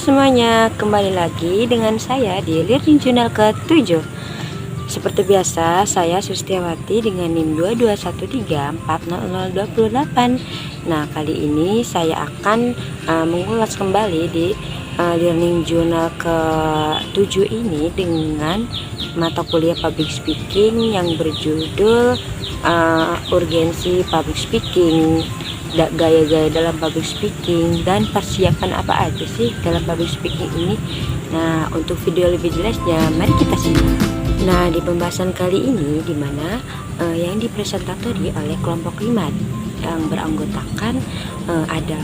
semuanya, kembali lagi dengan saya di Learning Journal ke-7. Seperti biasa, saya Sustiawati dengan NIM 221340028. Nah, kali ini saya akan mengulas kembali di Learning Journal ke-7 ini dengan mata kuliah Public Speaking yang berjudul Urgensi Public Speaking, gaya-gaya dalam public speaking, dan persiapan apa aja sih dalam public speaking ini. Nah, untuk video lebih jelasnya mari kita simak. Nah, di pembahasan kali ini dimana yang dipresentatori oleh kelompok 5 yang beranggotakan ada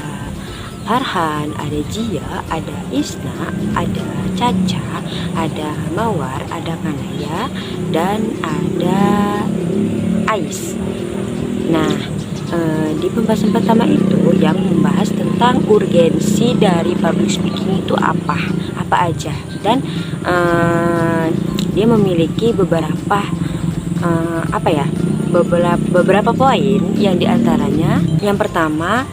Farhan, ada Jia, ada Isna, ada Caca, ada Mawar, ada Kanaya, dan ada Ais. Nah, di pembahasan pertama itu yang membahas tentang urgensi dari public speaking itu apa aja, dan dia memiliki beberapa beberapa poin, yang diantaranya yang pertama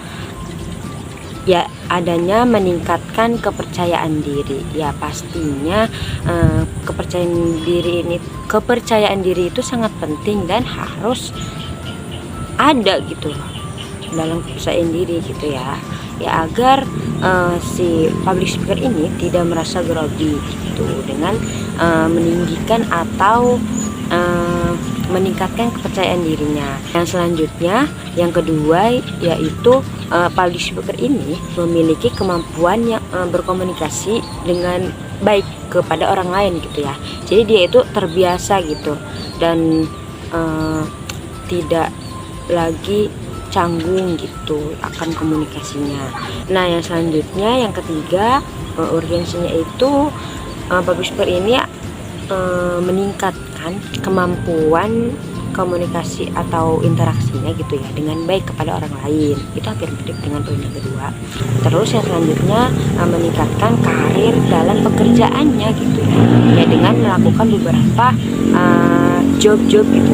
ya adanya meningkatkan kepercayaan diri. Ya pastinya kepercayaan diri itu sangat penting dan harus ada gitu dalam kepercayaan diri gitu ya agar si public speaker ini tidak merasa grogi gitu dengan meninggikan atau meningkatkan kepercayaan dirinya. Yang selanjutnya, yang kedua, yaitu public speaker ini memiliki kemampuan yang berkomunikasi dengan baik kepada orang lain gitu ya. Jadi dia itu terbiasa gitu dan tidak lagi canggung gitu akan komunikasinya. Nah, yang selanjutnya, yang ketiga, urgensinya itu public speaker ini meningkatkan kemampuan komunikasi atau interaksinya gitu ya dengan baik kepada orang lain. Itu hampir mirip dengan poin yang kedua. Terus yang selanjutnya, meningkatkan karir dalam pekerjaannya gitu ya dengan melakukan beberapa job-job gitu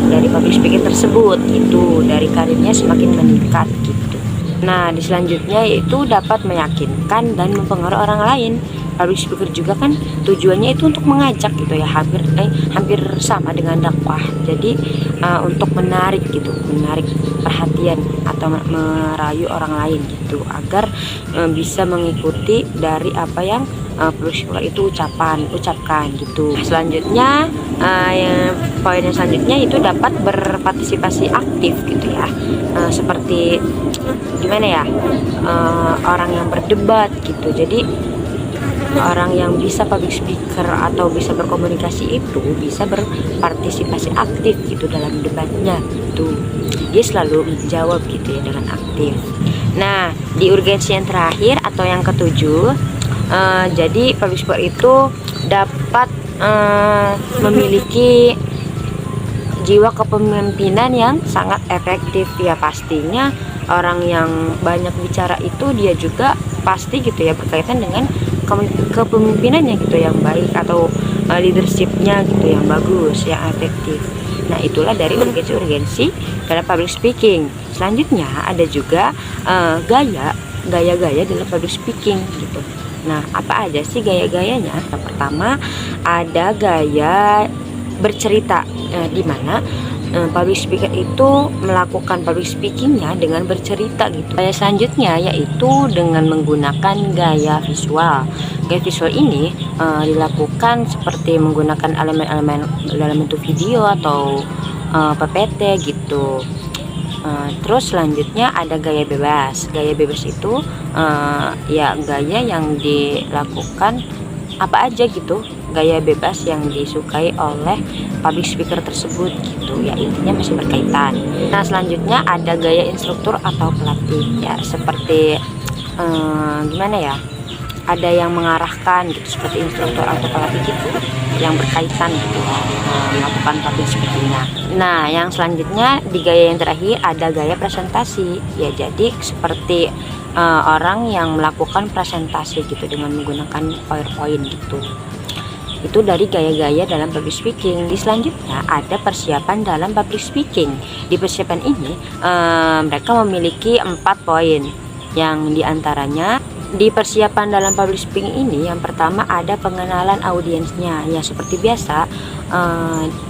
dari public speaking tersebut gitu, dari karirnya semakin meningkat gitu. Nah, di selanjutnya yaitu dapat meyakinkan dan mempengaruhi orang lain. Public speaker juga kan tujuannya itu untuk mengajak gitu ya, hampir sama dengan dakwah. Jadi untuk menarik perhatian atau merayu orang lain gitu agar bisa mengikuti dari apa yang public speaker itu ucapkan gitu. Selanjutnya poin yang selanjutnya itu dapat berpartisipasi aktif gitu ya, seperti gimana ya, orang yang berdebat gitu. Jadi orang yang bisa public speaker atau bisa berkomunikasi itu bisa berpartisipasi aktif gitu dalam debatnya gitu. Dia selalu menjawab gitu ya dengan aktif. Nah, di urgensi yang terakhir atau yang ketujuh, jadi public speaker itu dapat memiliki jiwa kepemimpinan yang sangat efektif. Ya pastinya orang yang banyak bicara itu dia juga pasti gitu ya berkaitan dengan kepemimpinannya gitu yang baik atau leadershipnya gitu yang bagus, yang efektif. Nah, itulah dari urgensi dalam public speaking. Selanjutnya ada juga gaya-gaya dalam public speaking gitu. Nah, apa aja sih gaya-gayanya? Yang pertama ada gaya bercerita, di mana public speaker itu melakukan public speakingnya dengan bercerita gitu. Gaya selanjutnya yaitu dengan menggunakan gaya visual. Gaya visual ini dilakukan seperti menggunakan elemen-elemen dalam bentuk video atau PPT gitu. Terus selanjutnya ada gaya bebas. Gaya bebas itu ya gaya yang dilakukan apa aja gitu, gaya bebas yang disukai oleh public speaker tersebut gitu ya, intinya masih berkaitan. Nah, selanjutnya ada gaya instruktur atau pelatih ya, seperti gimana ya, ada yang mengarahkan gitu seperti instruktur atau pelatih gitu yang berkaitan gitu melakukan public speakingnya. Nah, yang selanjutnya di gaya yang terakhir ada gaya presentasi ya, jadi seperti orang yang melakukan presentasi gitu dengan menggunakan PowerPoint gitu. Itu dari gaya-gaya dalam public speaking. Di selanjutnya ada persiapan dalam public speaking. Di persiapan ini mereka memiliki 4 poin, yang diantaranya Di persiapan dalam public speaking ini, yang pertama ada pengenalan audiensnya. Ya seperti biasa,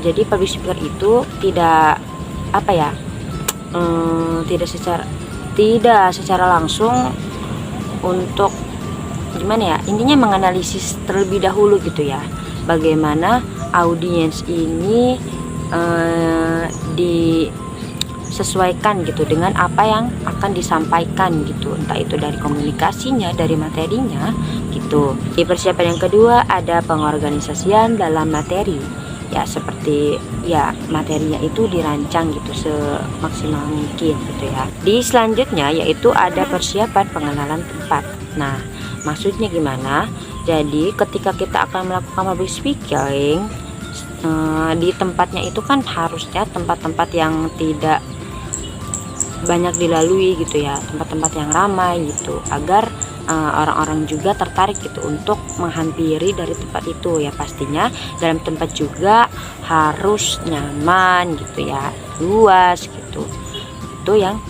jadi public speaker itu tidak apa ya, tidak secara langsung untuk gimana ya, intinya menganalisis terlebih dahulu gitu ya, bagaimana audiens ini disesuaikan gitu dengan apa yang akan disampaikan gitu, entah itu dari komunikasinya, dari materinya gitu. Di persiapan yang kedua ada pengorganisasian dalam materi, ya seperti ya materinya itu dirancang gitu semaksimal mungkin gitu ya. Di selanjutnya yaitu ada persiapan pengenalan tempat. Nah maksudnya gimana, jadi ketika kita akan melakukan public speaking, di tempatnya itu kan harusnya tempat-tempat yang tidak banyak dilalui gitu ya, tempat-tempat yang ramai gitu, agar orang-orang juga tertarik gitu untuk menghampiri dari tempat itu. Ya pastinya dalam tempat juga harus nyaman gitu ya, luas gitu. Itu yang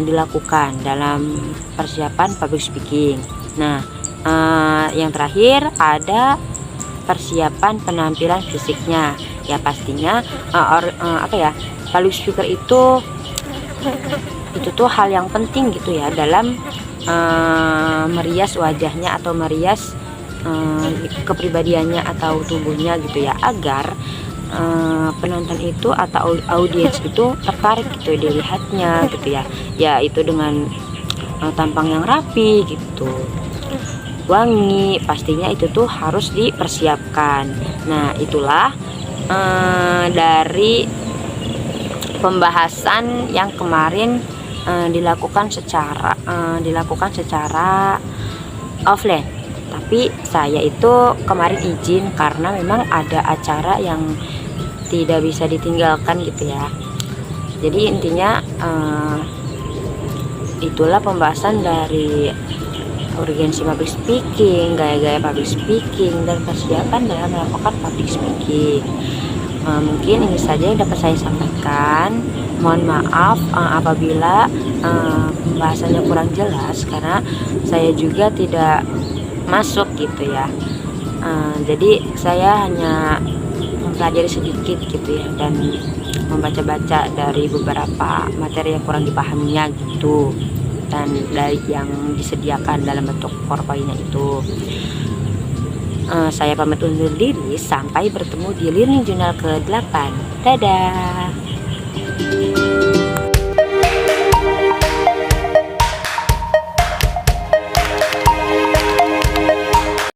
dilakukan dalam persiapan public speaking. Nah yang terakhir ada persiapan penampilan fisiknya. Ya pastinya public speaker itu tuh hal yang penting gitu ya dalam merias wajahnya atau merias kepribadiannya atau tubuhnya gitu ya, agar penonton itu atau audiens itu tertarik gitu dilihatnya gitu ya, yaitu dengan tampang yang rapi gitu, wangi, pastinya itu tuh harus dipersiapkan. Nah itulah dari pembahasan yang kemarin dilakukan secara offline. Tapi saya itu kemarin izin karena memang ada acara yang tidak bisa ditinggalkan gitu ya. Jadi intinya itulah pembahasan dari urgensi public speaking, gaya-gaya public speaking, dan persiapan dalam melakukan public speaking. Mungkin ini saja yang dapat saya sampaikan. Mohon maaf apabila pembahasannya kurang jelas, karena saya juga tidak masuk gitu ya. Jadi saya hanya mempelajari sedikit gitu ya, dan membaca-baca dari beberapa materi yang kurang dipahaminya gitu, dan dari yang disediakan dalam bentuk PowerPoint-nya itu. Saya pamit undur diri, sampai bertemu di Learning Journal ke-8. Dadah.